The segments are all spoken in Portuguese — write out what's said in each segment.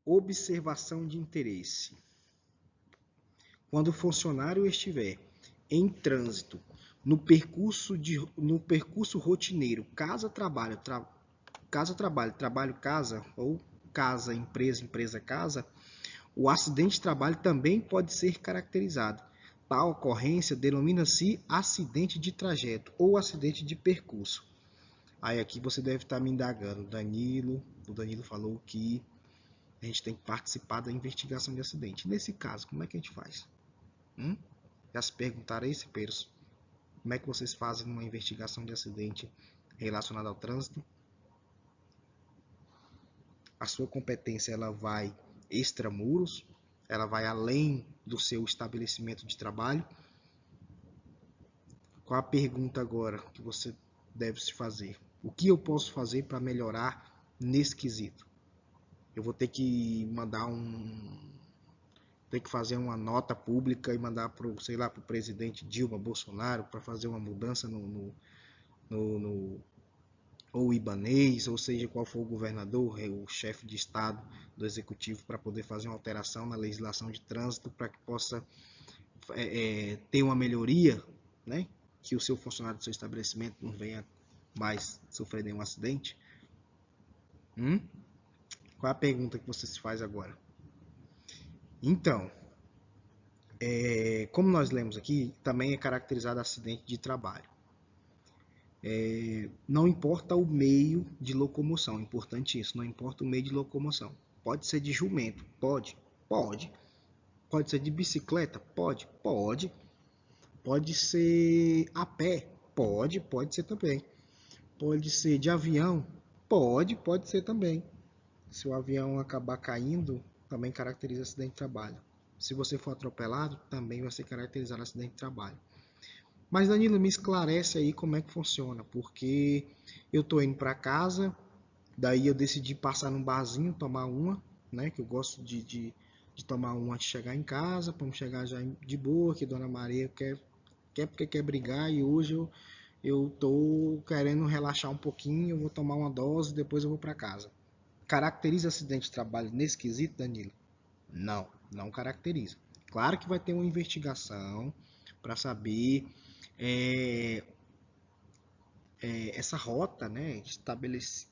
Observação de interesse. Quando o funcionário estiver em trânsito no percurso rotineiro casa-trabalho, trabalho-casa ou casa-empresa, empresa-casa, o acidente de trabalho também pode ser caracterizado. Tal ocorrência denomina-se acidente de trajeto ou acidente de percurso. Aí aqui você deve estar me indagando, o Danilo falou que a gente tem que participar da investigação de acidente. Nesse caso, como é que a gente faz? Já se perguntaram isso, Peros? Como é que vocês fazem uma investigação de acidente relacionado ao trânsito? A sua competência ela vai extramuros, ela vai além do seu estabelecimento de trabalho. Qual a pergunta agora que você deve se fazer? O que eu posso fazer para melhorar nesse quesito? Eu vou ter que fazer uma nota pública e mandar para o presidente Dilma Bolsonaro para fazer uma mudança ou Ibanez, ou seja, qual for o governador, o chefe de estado do executivo, para poder fazer uma alteração na legislação de trânsito para que possa ter uma melhoria, né? Que o seu funcionário do seu estabelecimento não venha mais sofrer nenhum acidente. Qual é a pergunta que você se faz agora? Então, como nós lemos aqui, também é caracterizado acidente de trabalho. Não importa o meio de locomoção, é importante isso, não importa o meio de locomoção. Pode ser de jumento, pode. Pode ser de bicicleta, pode. Pode ser a pé, pode ser também. Pode ser de avião, pode ser também. Se o avião acabar caindo, também caracteriza acidente de trabalho. Se você for atropelado, também vai ser caracterizado acidente de trabalho. Mas Danilo, me esclarece aí como é que funciona, porque eu tô indo para casa, daí eu decidi passar num barzinho, tomar uma, né, que eu gosto de tomar uma antes de chegar em casa, para chegar já de boa, que Dona Maria quer porque quer brigar, e hoje eu tô querendo relaxar um pouquinho, eu vou tomar uma dose, depois eu vou para casa. Caracteriza acidente de trabalho nesse quesito, Danilo? Não caracteriza. Claro que vai ter uma investigação para saber essa rota, né,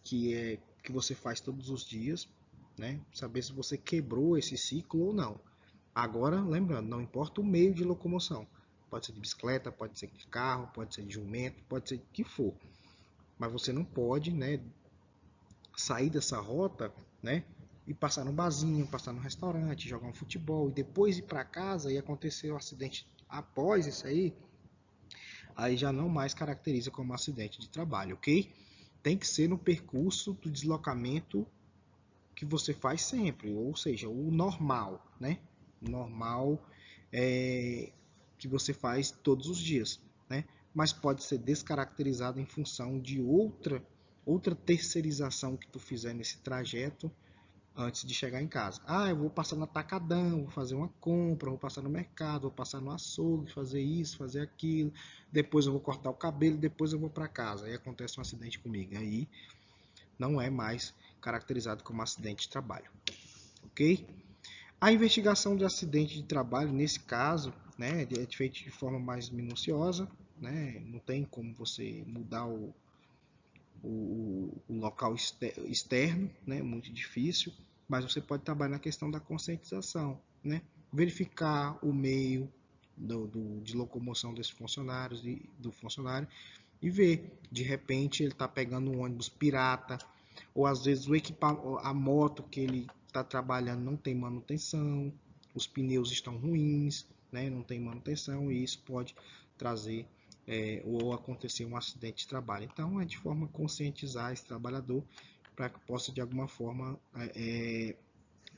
que você faz todos os dias, né, saber se você quebrou esse ciclo ou não. Agora, lembrando, não importa o meio de locomoção. Pode ser de bicicleta, pode ser de carro, pode ser de jumento, pode ser de que for. Mas você não pode, né, sair dessa rota, né, e passar no barzinho, passar no restaurante, jogar um futebol e depois ir para casa e acontecer o acidente após isso aí já não mais caracteriza como acidente de trabalho, ok? Tem que ser no percurso do deslocamento que você faz sempre, ou seja, o normal, né? O normal que você faz todos os dias, né? Mas pode ser descaracterizado em função de outra terceirização que tu fizer nesse trajeto antes de chegar em casa. Eu vou passar no atacadão, vou fazer uma compra, vou passar no mercado, vou passar no açougue, fazer isso, fazer aquilo, depois eu vou cortar o cabelo, depois eu vou para casa. Aí acontece um acidente comigo. Aí não é mais caracterizado como acidente de trabalho. Ok? A investigação de acidente de trabalho, nesse caso, né, é feita de forma mais minuciosa, né? Não tem como você mudar o local externo, né? Muito difícil, mas você pode trabalhar na questão da conscientização, né? Verificar o meio de locomoção desse funcionário, do funcionário, e ver, de repente ele está pegando um ônibus pirata, ou às vezes a moto que ele está trabalhando não tem manutenção, os pneus estão ruins, né? Não tem manutenção, e isso pode trazer ou acontecer um acidente de trabalho. Então, é de forma a conscientizar esse trabalhador para que possa, de alguma forma,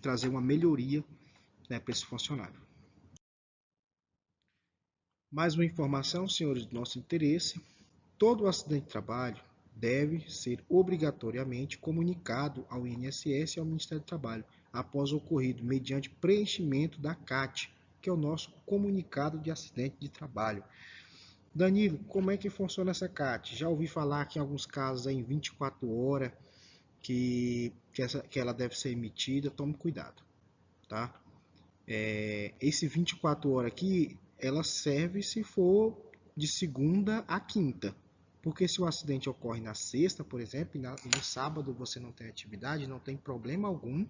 trazer uma melhoria, né, para esse funcionário. Mais uma informação, senhores, do nosso interesse: todo acidente de trabalho deve ser obrigatoriamente comunicado ao INSS e ao Ministério do Trabalho após o ocorrido, mediante preenchimento da CAT, que é o nosso comunicado de acidente de trabalho. Danilo, como é que funciona essa CAT? Já ouvi falar que em alguns casos é em 24 horas, que ela deve ser emitida, tome cuidado, tá? Esse 24 horas aqui, ela serve se for de segunda a quinta. Porque se o acidente ocorre na sexta, por exemplo, e no sábado você não tem atividade, não tem problema algum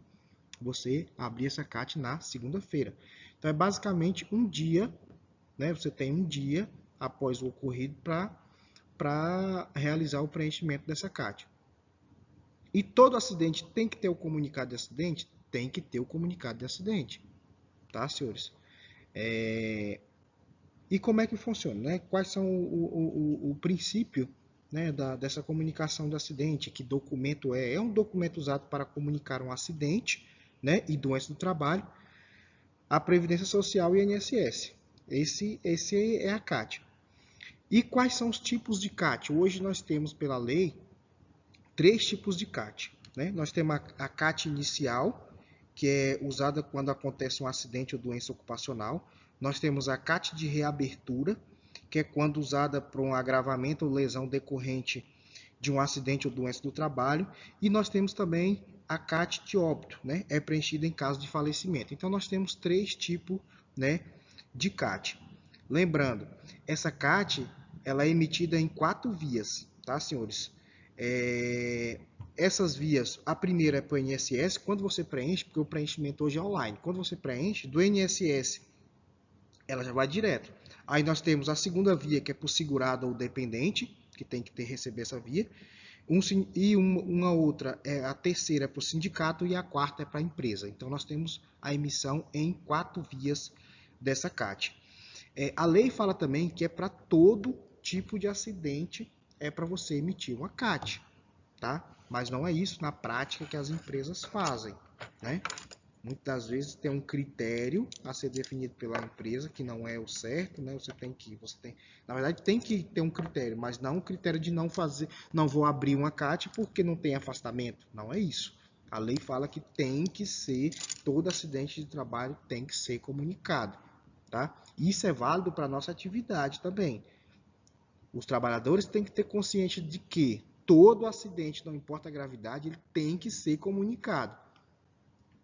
você abrir essa CAT na segunda-feira. Então é basicamente um dia, né? Você tem um dia após o ocorrido para realizar o preenchimento dessa CAT. E todo acidente tem que ter o comunicado de acidente? Tem que ter o comunicado de acidente, tá, senhores? E como é que funciona, né? Quais são o princípio, né, dessa comunicação do acidente? Que documento é? É um documento usado para comunicar um acidente, né, e doença do trabalho, a Previdência Social e INSS. Esse é a CAT. E quais são os tipos de CAT? Hoje nós temos, pela lei, 3 tipos de CAT. Né? Nós temos a CAT inicial, que é usada quando acontece um acidente ou doença ocupacional. Nós temos a CAT de reabertura, que é quando usada para um agravamento ou lesão decorrente de um acidente ou doença do trabalho. E nós temos também a CAT de óbito, né? É preenchida em caso de falecimento. Então nós temos 3 tipos, né, de CAT. Lembrando, essa CAT ela é emitida em 4 vias, tá, senhores? Essas vias, a primeira é para o INSS, quando você preenche, porque o preenchimento hoje é online, quando você preenche, do INSS, ela já vai direto. Aí nós temos a segunda via, que é para o segurado ou dependente, que tem que receber essa via, uma outra, a terceira é para o sindicato e a quarta é para a empresa. Então nós temos a emissão em 4 vias dessa CAT. A lei fala também que é para todo tipo de acidente é para você emitir uma CAT, tá? Mas não é isso na prática que as empresas fazem, né? Muitas das vezes tem um critério a ser definido pela empresa que não é o certo, né? Na verdade tem que ter um critério, mas não um critério de não fazer, não vou abrir uma CAT porque não tem afastamento. Não é isso. A lei fala que tem que ser, todo acidente de trabalho tem que ser comunicado, tá? Isso é válido para a nossa atividade também. Os trabalhadores têm que ter consciência de que todo acidente, não importa a gravidade, ele tem que ser comunicado.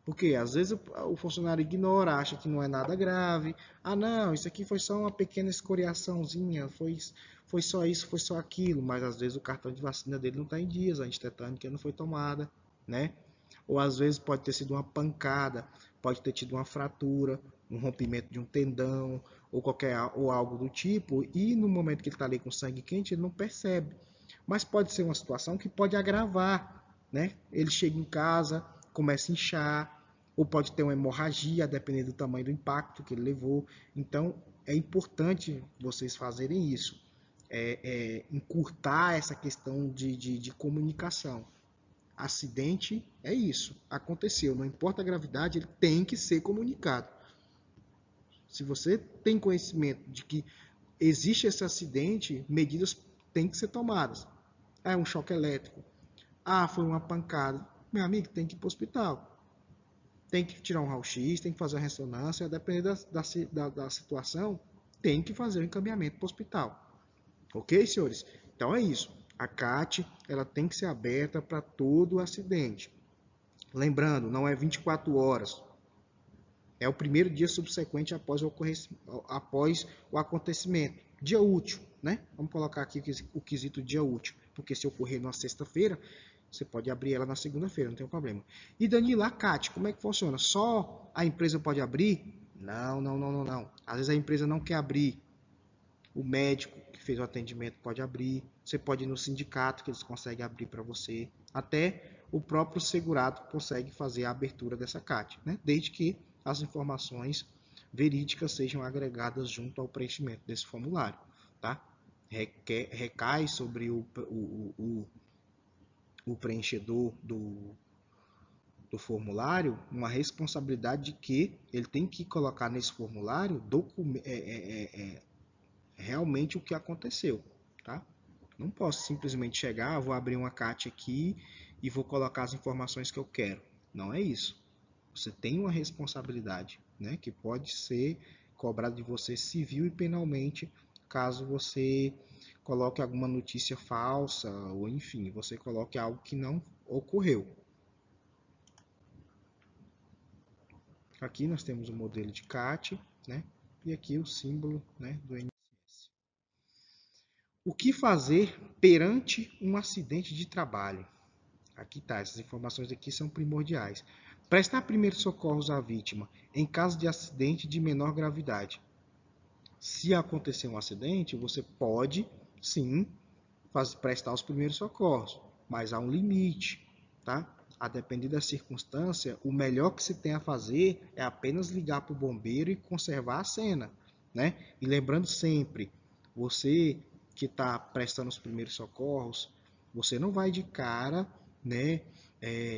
Porque às vezes o funcionário ignora, acha que não é nada grave. Ah, não, isso aqui foi só uma pequena escoriaçãozinha, foi só isso, foi só aquilo. Mas às vezes o cartão de vacina dele não está em dias, a antitetânica não foi tomada, né? Ou às vezes pode ter sido uma pancada, pode ter tido uma fratura, um rompimento de um tendão, ou algo do tipo, e no momento que ele está ali com sangue quente, ele não percebe. Mas pode ser uma situação que pode agravar, né? Ele chega em casa, começa a inchar, ou pode ter uma hemorragia, dependendo do tamanho do impacto que ele levou. Então, é importante vocês fazerem isso, encurtar essa questão de comunicação. Acidente é isso, aconteceu, não importa a gravidade, ele tem que ser comunicado. Se você tem conhecimento de que existe esse acidente, medidas têm que ser tomadas. É um choque elétrico. Ah, foi uma pancada. Meu amigo, tem que ir para o hospital. Tem que tirar um raio-x, tem que fazer a ressonância. Dependendo da situação, tem que fazer o encaminhamento para o hospital. Ok, senhores? Então é isso. A CAT ela tem que ser aberta para todo acidente. Lembrando, não é 24 horas. É o primeiro dia subsequente após o acontecimento. Dia útil, né? Vamos colocar aqui o quesito dia útil. Porque se ocorrer na sexta-feira, você pode abrir ela na segunda-feira, não tem problema. E Danilo, a CAT, como é que funciona? Só a empresa pode abrir? Não, não, não, não, não. Às vezes a empresa não quer abrir. O médico que fez o atendimento pode abrir. Você pode ir no sindicato que eles conseguem abrir para você. Até o próprio segurado consegue fazer a abertura dessa CAT, né? Desde que as informações verídicas sejam agregadas junto ao preenchimento desse formulário, tá? Recai sobre o preenchedor do formulário uma responsabilidade de que ele tem que colocar nesse formulário realmente o que aconteceu, tá? Não posso simplesmente chegar, vou abrir uma CAT aqui e vou colocar as informações que eu quero. Não é isso. Você tem uma responsabilidade, né, que pode ser cobrada de você civil e penalmente caso você coloque alguma notícia falsa ou enfim, você coloque algo que não ocorreu. Aqui nós temos o modelo de CAT, né? E aqui o símbolo, né, do INSS. O que fazer perante um acidente de trabalho? Aqui está, essas informações aqui são primordiais. Prestar primeiros socorros à vítima em caso de acidente de menor gravidade. Se acontecer um acidente, você pode, sim, prestar os primeiros socorros, mas há um limite, tá? A depender da circunstância, o melhor que se tem a fazer é apenas ligar para o bombeiro e conservar a cena, né? E lembrando sempre, você que está prestando os primeiros socorros, você não vai de cara, né?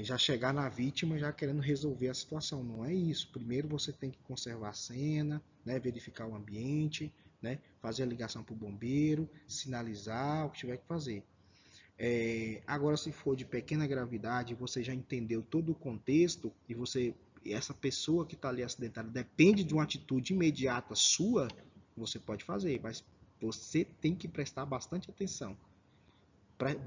Já chegar na vítima já querendo resolver a situação. Não é isso. Primeiro você tem que conservar a cena, né? Verificar o ambiente, né? Fazer a ligação para o bombeiro, sinalizar o que tiver que fazer. Agora, se for de pequena gravidade, você já entendeu todo o contexto e essa pessoa que está ali acidentada depende de uma atitude imediata sua, você pode fazer, mas você tem que prestar bastante atenção.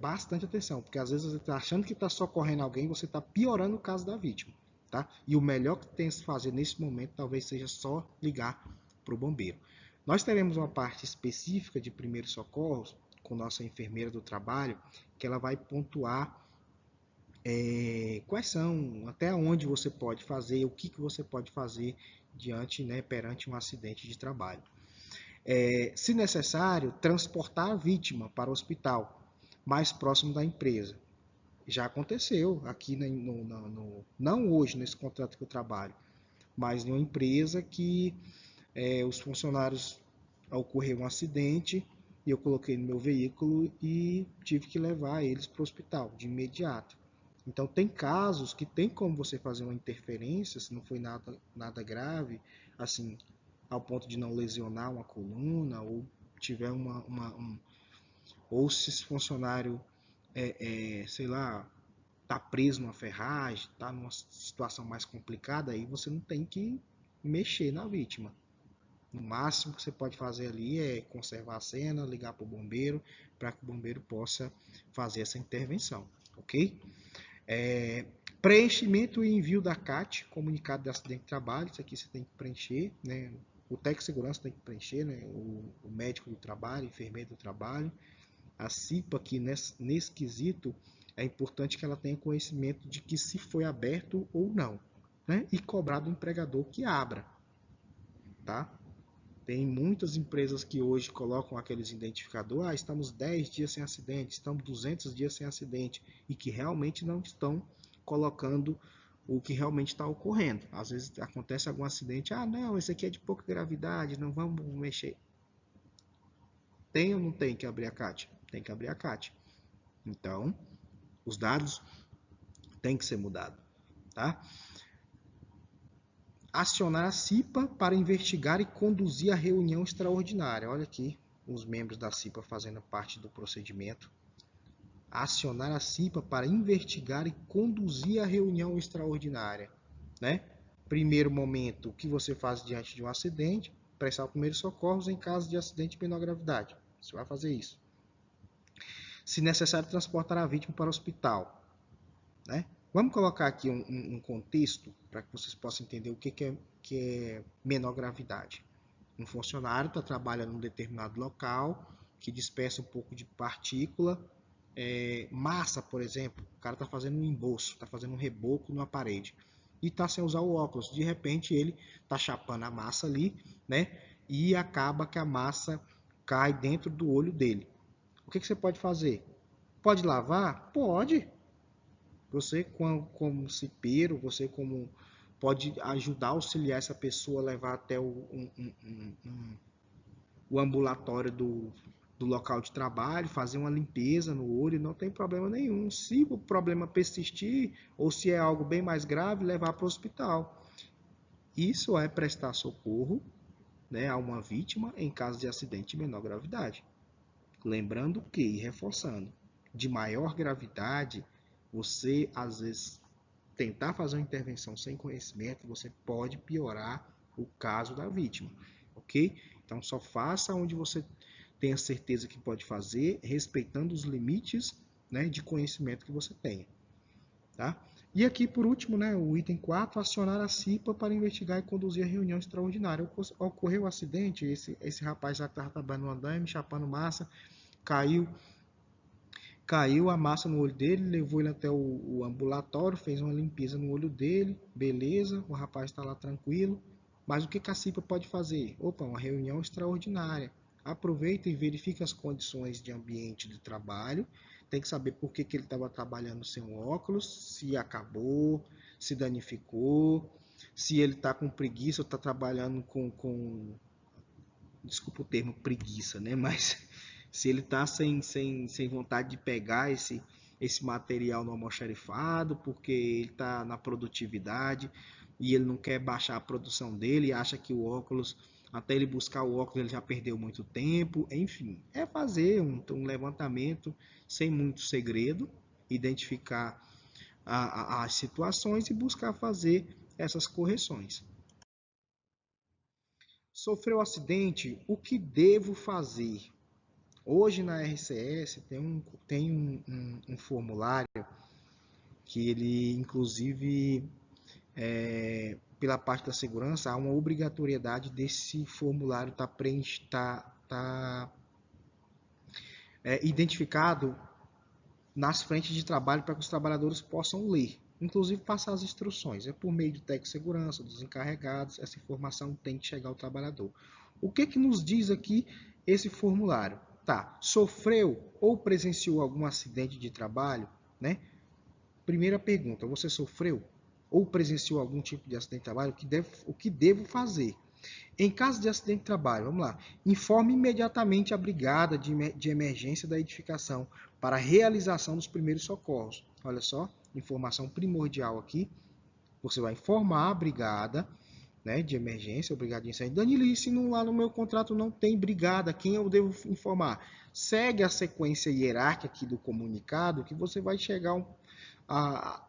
Bastante atenção, porque às vezes você está achando que está socorrendo alguém, você está piorando o caso da vítima, tá? E o melhor que tem a se fazer nesse momento talvez seja só ligar para o bombeiro. Nós teremos uma parte específica de primeiros socorros com nossa enfermeira do trabalho, que ela vai pontuar quais são, até onde você pode fazer, o que você pode fazer diante, né, perante um acidente de trabalho. Se necessário, transportar a vítima para o hospital mais próximo da empresa. Já aconteceu aqui, não hoje nesse contrato que eu trabalho, mas em uma empresa que os funcionários ocorreu um acidente e eu coloquei no meu veículo e tive que levar eles para o hospital de imediato. Então tem casos que tem como você fazer uma interferência, se não foi nada grave, assim, ao ponto de não lesionar uma coluna ou tiver ou se esse funcionário sei lá, tá preso numa ferragem, tá numa situação mais complicada, aí você não tem que mexer na vítima. No máximo que você pode fazer ali é conservar a cena, ligar para o bombeiro, para que o bombeiro possa fazer essa intervenção, ok? Preenchimento e envio da CAT, comunicado de acidente de trabalho, isso aqui você tem que preencher, né? O técnico de segurança tem que preencher, né? O médico do trabalho, o enfermeiro do trabalho. A CIPA aqui nesse quesito, é importante que ela tenha conhecimento de que se foi aberto ou não, né? E cobrar do empregador que abra, tá? Tem muitas empresas que hoje colocam aqueles identificadores, estamos 10 dias sem acidente, estamos 200 dias sem acidente, e que realmente não estão colocando o que realmente está ocorrendo. Às vezes acontece algum acidente, não, esse aqui é de pouca gravidade, não vamos mexer. Tem ou não tem que abrir a CAT? Tem que abrir a CAT. Então, os dados têm que ser mudados, tá? Acionar a CIPA para investigar e conduzir a reunião extraordinária. Olha aqui os membros da CIPA fazendo parte do procedimento. Acionar a CIPA para investigar e conduzir a reunião extraordinária, né? Primeiro momento, o que você faz diante de um acidente? Prestar primeiros socorros em caso de acidente de menor gravidade. Você vai fazer isso. Se necessário, transportar a vítima para o hospital, né? Vamos colocar aqui um contexto para que vocês possam entender o que é menor gravidade. Um funcionário está trabalhando em um determinado local que dispersa um pouco de partícula, massa, por exemplo. O cara está fazendo um embolso, está fazendo um reboco numa parede e está sem usar o óculos. De repente ele está chapando a massa ali, né? E acaba que a massa cai dentro do olho dele. O que você pode fazer? Pode lavar? Pode. Você como cipeiro, você como pode ajudar, auxiliar essa pessoa a levar até o ambulatório do local de trabalho, fazer uma limpeza no olho, não tem problema nenhum. Se o problema persistir, ou se é algo bem mais grave, levar para o hospital. Isso é prestar socorro, né, a uma vítima em caso de acidente de menor gravidade. Lembrando que, e reforçando, de maior gravidade, você às vezes tentar fazer uma intervenção sem conhecimento, você pode piorar o caso da vítima, ok? Então só faça onde você tenha certeza que pode fazer, respeitando os limites, né, de conhecimento que você tenha. tá? E aqui, por último, né, o item 4, acionar a CIPA para investigar e conduzir a reunião extraordinária. Ocorreu um acidente, esse rapaz já estava trabalhando no andaime, chapando massa, caiu, caiu a massa no olho dele, levou ele até o ambulatório, fez uma limpeza no olho dele, beleza, o rapaz está lá tranquilo. Mas o que a CIPA pode fazer? Opa, uma reunião extraordinária. Aproveita e verifica as condições de ambiente de trabalho. Tem que saber por que ele estava trabalhando sem o óculos, se acabou, se danificou, se ele está com preguiça ou está trabalhando desculpa o termo preguiça, né? Mas se ele está sem vontade de pegar esse material no almoxarifado, porque ele está na produtividade e ele não quer baixar a produção dele, acha que o óculos, até ele buscar o óculos, ele já perdeu muito tempo. Enfim, é fazer um levantamento sem muito segredo, identificar as situações e buscar fazer essas correções. Sofreu acidente, o que devo fazer? Hoje na RCS tem um formulário que ele, inclusive, pela parte da segurança, há uma obrigatoriedade desse formulário estar identificado nas frentes de trabalho para que os trabalhadores possam ler, inclusive passar as instruções. É por meio do técnico de segurança, dos encarregados, essa informação tem que chegar ao trabalhador. O que nos diz aqui esse formulário? Tá, sofreu ou presenciou algum acidente de trabalho, né? Primeira pergunta, você sofreu ou presenciou algum tipo de acidente de trabalho? O que devo fazer? Em caso de acidente de trabalho, vamos lá, informe imediatamente a brigada de emergência da edificação para a realização dos primeiros socorros. Olha só, informação primordial aqui. Você vai informar a brigada, né, de emergência, ou brigada de incêndio. Danilo, se lá no meu contrato não tem brigada, quem eu devo informar? Segue a sequência hierárquica aqui do comunicado que você vai chegar a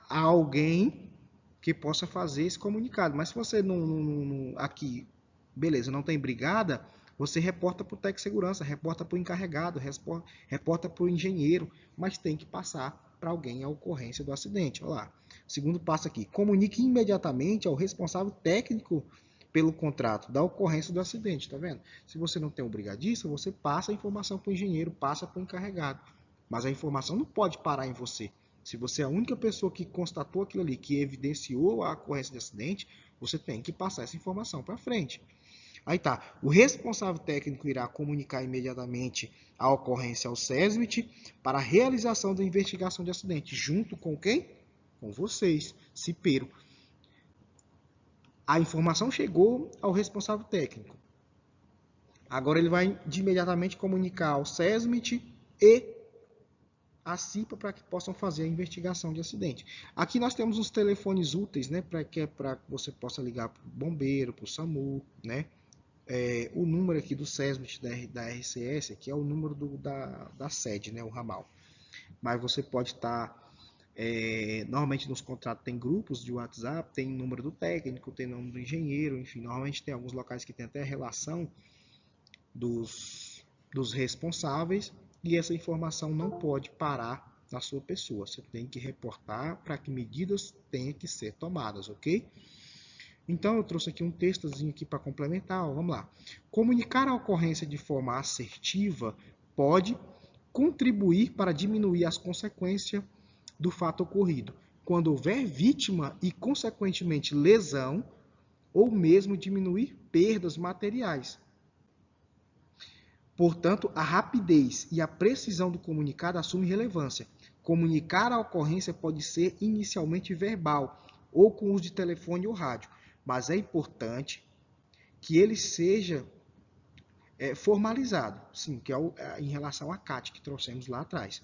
alguém que possa fazer esse comunicado. Mas se você aqui, beleza, não tem brigada, você reporta para o técnico de segurança, reporta para o encarregado, reporta para o engenheiro, mas tem que passar para alguém a ocorrência do acidente. Olha lá. Segundo passo aqui, comunique imediatamente ao responsável técnico pelo contrato da ocorrência do acidente, tá vendo? Se você não tem um brigadista, você passa a informação para o engenheiro, passa para o encarregado. Mas a informação não pode parar em você. Se você é a única pessoa que constatou aquilo ali, que evidenciou a ocorrência de acidente, você tem que passar essa informação para frente. Aí tá, o responsável técnico irá comunicar imediatamente a ocorrência ao SESMIT para a realização da investigação de acidente, junto com quem? Com vocês, CIPEiro. A informação chegou ao responsável técnico. Agora ele vai de imediatamente comunicar ao SESMIT e a CIPA para que possam fazer a investigação de acidente. Aqui nós temos uns telefones úteis, né, para que você possa ligar para o bombeiro, para o SAMU, né? O número aqui do SESMIT da RCS, que é o número da sede, né, o ramal. Mas você pode estar, normalmente nos contratos tem grupos de WhatsApp, tem número do técnico, tem nome do engenheiro, enfim, normalmente tem alguns locais que tem até a relação dos responsáveis, e essa informação não pode parar na sua pessoa. Você tem que reportar para que medidas tenham que ser tomadas, ok? Então eu trouxe aqui um textozinho aqui para complementar. Ó, vamos lá. Comunicar a ocorrência de forma assertiva pode contribuir para diminuir as consequências do fato ocorrido, quando houver vítima e, consequentemente, lesão, ou mesmo diminuir perdas materiais. Portanto, a rapidez e a precisão do comunicado assumem relevância. Comunicar a ocorrência pode ser inicialmente verbal, ou com uso de telefone ou rádio, mas é importante que ele seja formalizado, sim, que é em relação à CAT que trouxemos lá atrás.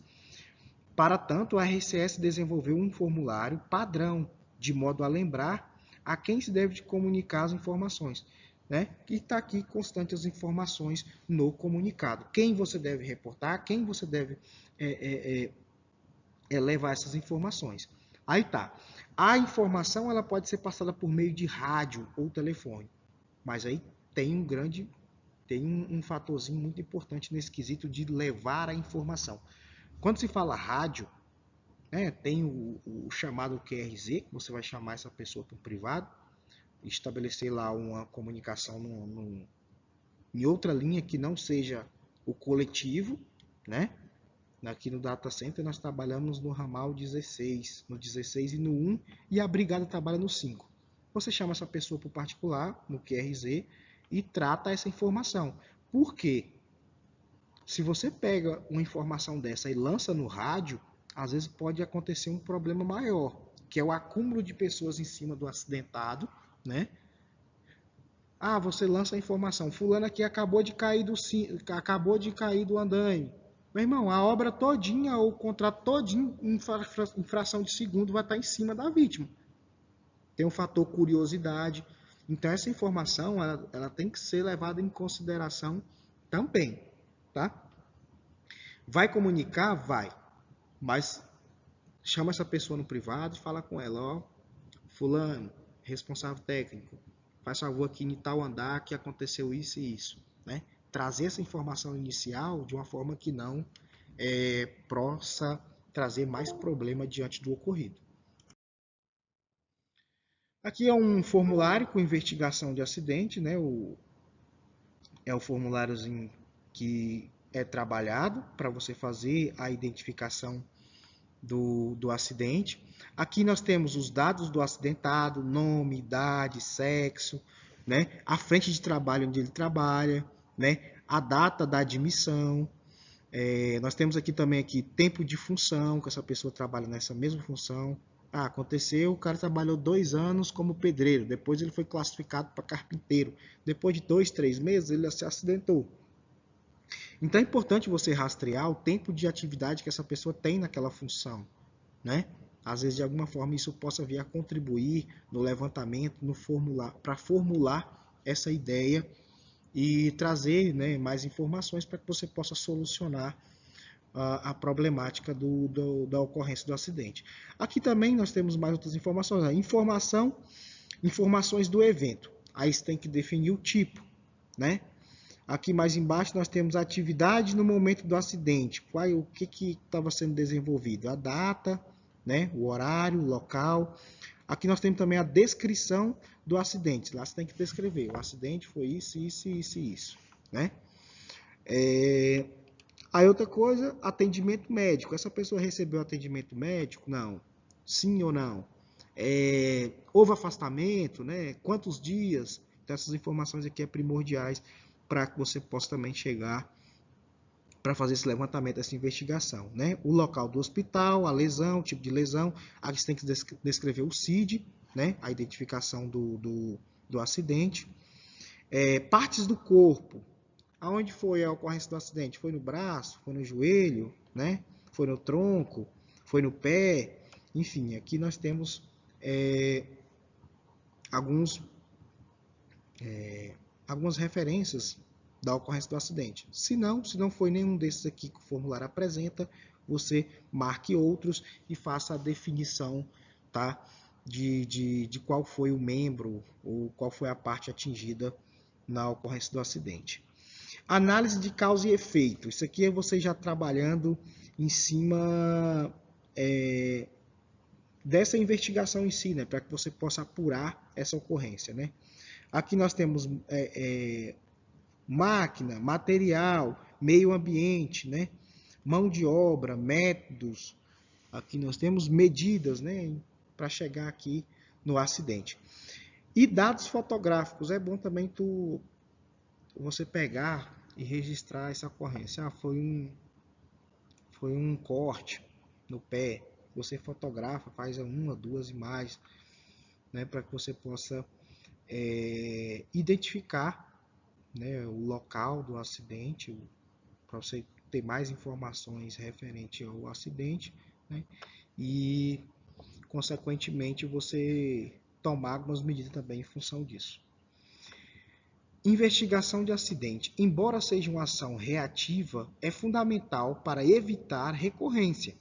Para tanto, a RCS desenvolveu um formulário padrão, de modo a lembrar a quem se deve comunicar as informações. Né? E está aqui constante as informações no comunicado. Quem você deve reportar, quem você deve levar essas informações. Aí tá. A informação ela pode ser passada por meio de rádio ou telefone. Mas aí tem um fatorzinho muito importante nesse quesito de levar a informação. Quando se fala rádio, né? Tem o chamado QRZ, que você vai chamar essa pessoa para o privado, estabelecer lá uma comunicação em outra linha que não seja o coletivo, né? Aqui no Data Center nós trabalhamos no ramal 16, no 16 e no 1, e a brigada trabalha no 5. Você chama essa pessoa para o particular, no QRZ, e trata essa informação. Por quê? Se você pega uma informação dessa e lança no rádio, às vezes pode acontecer um problema maior, que é o acúmulo de pessoas em cima do acidentado, né? Ah, você lança a informação, fulano aqui acabou de cair do andaime. Meu irmão, a obra todinha, ou o contrato todinho, em fração de segundo, vai estar em cima da vítima. Tem um fator curiosidade. Então, essa informação, ela tem que ser levada em consideração também, tá? Vai comunicar? Vai. Mas chama essa pessoa no privado e fala com ela, ó, fulano, responsável técnico, faz favor aqui em tal andar que aconteceu isso e isso, né? Trazer essa informação inicial de uma forma que não possa trazer mais problema diante do ocorrido. Aqui é um formulário com investigação de acidente, né? É o formuláriozinho que é trabalhado para você fazer a identificação do acidente. Aqui nós temos os dados do acidentado, nome, idade, sexo, né? A frente de trabalho onde ele trabalha, né? A data da admissão. Nós temos aqui também tempo de função, que essa pessoa trabalha nessa mesma função. Ah, aconteceu, o cara trabalhou 2 anos como pedreiro, depois ele foi classificado para carpinteiro. Depois de 2, 3 meses, ele se acidentou. Então é importante você rastrear o tempo de atividade que essa pessoa tem naquela função, né? Às vezes, de alguma forma, isso possa vir a contribuir no levantamento, no para formular essa ideia e trazer, né, mais informações para que você possa solucionar a problemática da ocorrência do acidente. Aqui também nós temos mais outras informações. Informações do evento. Aí você tem que definir o tipo, né? Aqui mais embaixo nós temos a atividade no momento do acidente. O que estava sendo desenvolvido? A data, né? O horário, o local. Aqui nós temos também a descrição do acidente. Lá você tem que descrever. O acidente foi isso, isso, isso e isso, né? Aí outra coisa, atendimento médico. Essa pessoa recebeu atendimento médico? Não. Sim ou não? Houve afastamento, né? Quantos dias? Então essas informações aqui é primordiais para que você possa também chegar para fazer esse levantamento, essa investigação, né? O local do hospital, a lesão, o tipo de lesão. Aqui você tem que descrever o CID, né? A identificação do acidente. Partes do corpo. Aonde foi a ocorrência do acidente? Foi no braço? Foi no joelho? Né? Foi no tronco? Foi no pé? Enfim, aqui nós temos algumas referências da ocorrência do acidente. Se não foi nenhum desses aqui que o formulário apresenta, você marque outros e faça a definição, tá? De qual foi o membro ou qual foi a parte atingida na ocorrência do acidente. Análise de causa e efeito. Isso aqui é você já trabalhando em cima dessa investigação em si, né? Para que você possa apurar essa ocorrência, né? Aqui nós temos máquina, material, meio ambiente, né? Mão de obra, métodos. Aqui nós temos medidas, né? Para chegar aqui no acidente. E dados fotográficos. É bom também você pegar e registrar essa ocorrência. Foi um corte no pé. Você fotografa, faz uma, duas imagens, né? Para que você possa identificar, né, o local do acidente, para você ter mais informações referente ao acidente, né, e, consequentemente, você tomar algumas medidas também em função disso. Investigação de acidente. Embora seja uma ação reativa, é fundamental para evitar recorrência.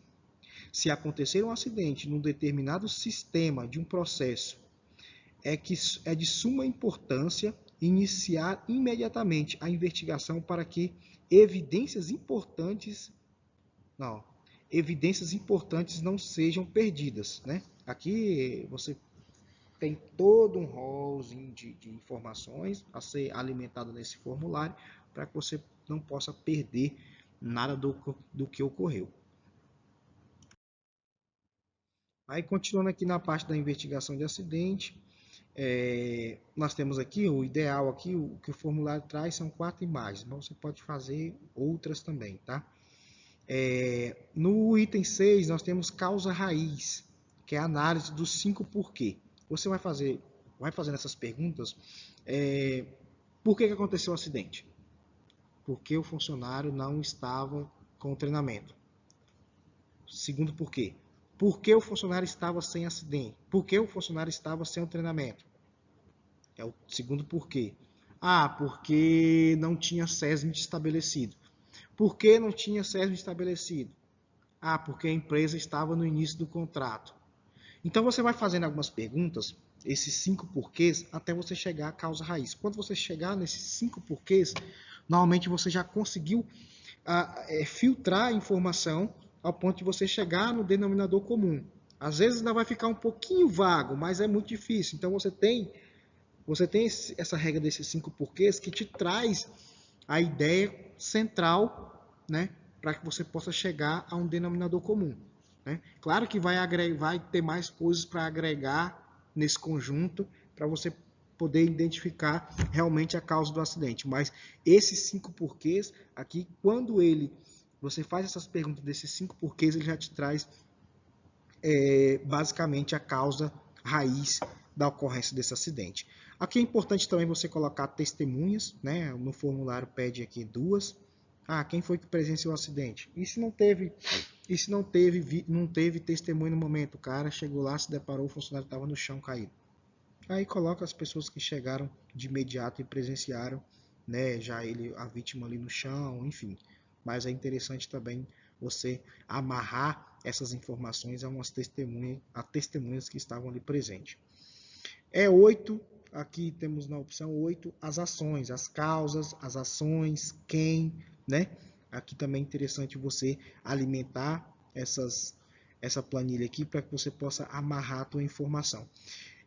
Se acontecer um acidente num determinado sistema de um processo, é de suma importância iniciar imediatamente a investigação para que evidências evidências importantes não sejam perdidas, né? Aqui você tem todo um rolzinho de informações a ser alimentado nesse formulário para que você não possa perder nada do que ocorreu. Aí, continuando aqui na parte da investigação de acidente, nós temos aqui o ideal aqui, o que o formulário traz são 4 imagens, mas você pode fazer outras também, tá? No item 6, nós temos causa raiz, que é a análise dos 5 porquê. Você vai fazendo essas perguntas, por que aconteceu o acidente? Porque o funcionário não estava com o treinamento. Segundo porquê. Por que o funcionário estava sem acidente? Por que o funcionário estava sem o treinamento? É o segundo porquê. Porque não tinha SESMIT estabelecido. Por que não tinha SESMIT estabelecido? Porque a empresa estava no início do contrato. Então você vai fazendo algumas perguntas, esses 5 porquês, até você chegar à causa raiz. Quando você chegar nesses 5 porquês, normalmente você já conseguiu filtrar a informação ao ponto de você chegar no denominador comum. Às vezes ainda vai ficar um pouquinho vago, mas é muito difícil. Então você tem essa regra desses 5 porquês que te traz a ideia central, né, para que você possa chegar a um denominador comum. Né? Claro que vai ter mais coisas para agregar nesse conjunto para você poder identificar realmente a causa do acidente. Mas esses 5 porquês aqui, quando você faz essas perguntas desses 5 porquês, ele já te traz basicamente a causa raiz da ocorrência desse acidente. Aqui é importante também você colocar testemunhas, né? No formulário pede aqui 2. Quem foi que presenciou o acidente? E se não teve testemunho no momento? O cara chegou lá, se deparou, o funcionário estava no chão caído. Aí coloca as pessoas que chegaram de imediato e presenciaram, né, a vítima ali no chão, enfim. Mas é interessante também você amarrar essas informações a testemunhas que estavam ali presentes. 8, aqui temos na opção 8, as ações, as causas, as ações, quem, né? Aqui também é interessante você alimentar essa planilha aqui para que você possa amarrar a tua informação.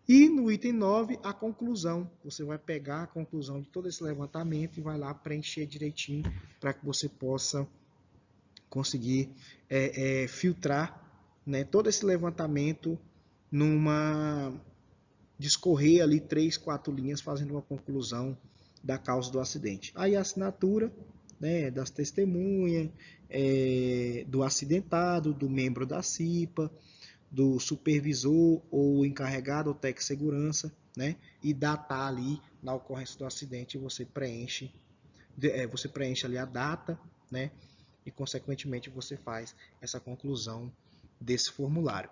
E no item 9, a conclusão. Você vai pegar a conclusão de todo esse levantamento e vai lá preencher direitinho para que você possa conseguir filtrar, né, todo esse levantamento discorrer ali 3, 4 linhas fazendo uma conclusão da causa do acidente. Aí a assinatura, né, das testemunhas, do acidentado, do membro da CIPA, do supervisor ou encarregado ou técnico de segurança, né? E datar ali na ocorrência do acidente você preenche ali a data, né? E consequentemente você faz essa conclusão desse formulário.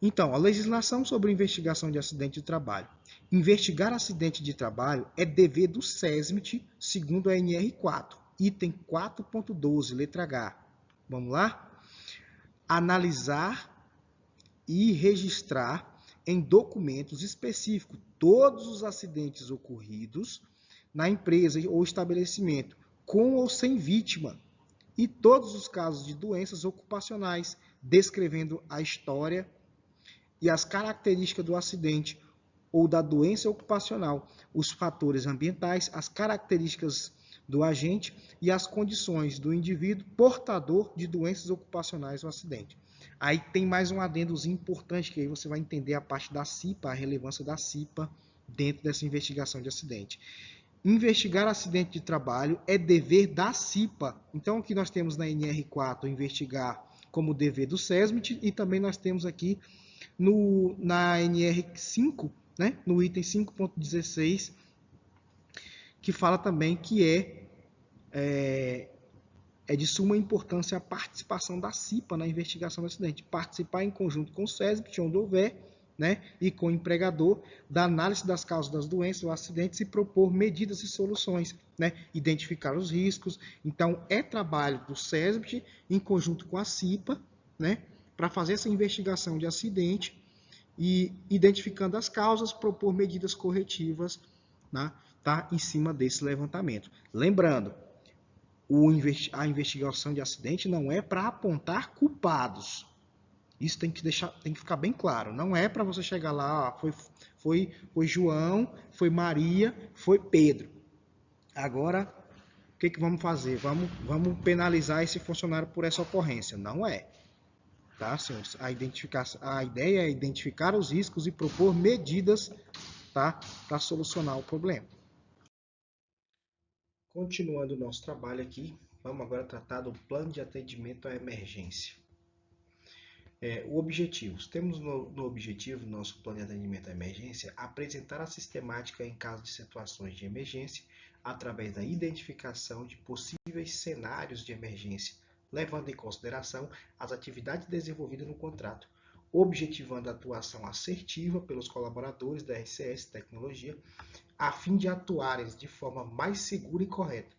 Então, a legislação sobre investigação de acidente de trabalho. Investigar acidente de trabalho é dever do SESMIT, segundo a NR4, item 4.12, letra H. Vamos lá? Analisar e registrar em documentos específicos todos os acidentes ocorridos na empresa ou estabelecimento, com ou sem vítima, e todos os casos de doenças ocupacionais, descrevendo a história e as características do acidente ou da doença ocupacional, os fatores ambientais, as características do agente e as condições do indivíduo portador de doenças ocupacionais ou acidente. Aí tem mais um adendozinho importante, que aí você vai entender a parte da CIPA, a relevância da CIPA dentro dessa investigação de acidente. Investigar acidente de trabalho é dever da CIPA. Então, aqui nós temos na NR4 investigar como dever do SESMIT, e também nós temos aqui na NR5, né, no item 5.16, que fala também que é de suma importância a participação da CIPA na investigação do acidente. Participar em conjunto com o SESMIT, onde houver, né, e com o empregador, da análise das causas das doenças ou acidentes e propor medidas e soluções, né, identificar os riscos. Então, é trabalho do SESMIT em conjunto com a CIPA, né, para fazer essa investigação de acidente e, identificando as causas, propor medidas corretivas, né, tá, em cima desse levantamento. Lembrando, A investigação de acidente não é para apontar culpados. Isso tem que ficar bem claro. Não é para você chegar lá, foi João, foi Maria, foi Pedro. Agora, o que vamos fazer? Vamos penalizar esse funcionário por essa ocorrência. Não é. Tá, senhores? A ideia é identificar os riscos e propor medidas, tá, para solucionar o problema. Continuando o nosso trabalho aqui, vamos agora tratar do plano de atendimento à emergência. O objetivo. Temos no objetivo, nosso plano de atendimento à emergência, apresentar a sistemática em caso de situações de emergência, através da identificação de possíveis cenários de emergência, levando em consideração as atividades desenvolvidas no contrato, objetivando a atuação assertiva pelos colaboradores da RCS Tecnologia, a fim de atuarem de forma mais segura e correta,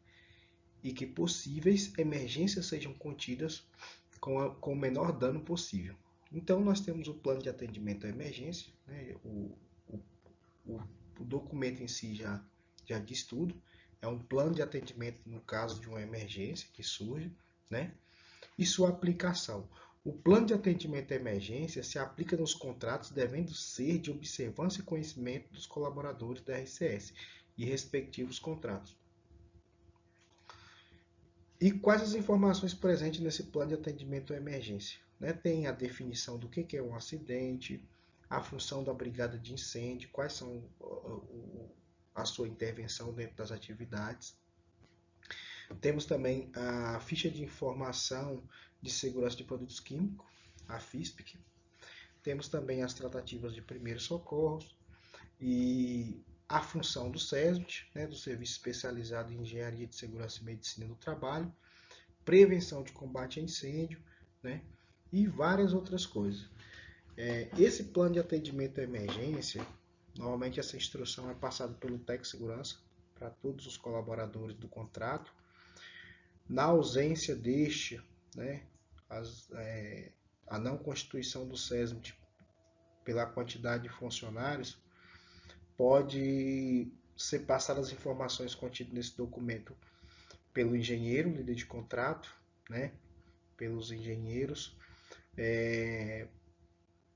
e que possíveis emergências sejam contidas com o menor dano possível. Então, nós temos o plano de atendimento à emergência, né? O documento em si já diz tudo. É um plano de atendimento no caso de uma emergência que surge, né? E sua aplicação. O plano de atendimento à emergência se aplica nos contratos, devendo ser de observância e conhecimento dos colaboradores da RCS e respectivos contratos. E quais as informações presentes nesse plano de atendimento à emergência? Né? Tem a definição do que é um acidente, a função da brigada de incêndio, quais são a sua intervenção dentro das atividades. Temos também a ficha de informação de segurança de produtos químicos, a FISPIC. Temos também as tratativas de primeiros socorros e a função do SESMIT, né, do Serviço Especializado em Engenharia de Segurança e Medicina do Trabalho, prevenção de combate a incêndio, né, e várias outras coisas. Esse plano de atendimento à emergência, normalmente essa instrução é passada pelo técnico de segurança para todos os colaboradores do contrato. Na ausência deste, né, a não constituição do SESMIT pela quantidade de funcionários, pode ser passadas as informações contidas nesse documento pelo engenheiro, líder de contrato, né, pelos engenheiros,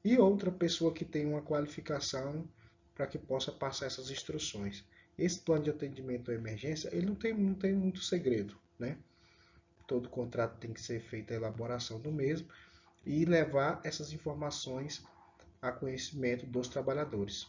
e outra pessoa que tem uma qualificação para que possa passar essas instruções. Esse plano de atendimento à emergência, ele não tem muito segredo, né? Todo contrato tem que ser feita a elaboração do mesmo e levar essas informações a conhecimento dos trabalhadores.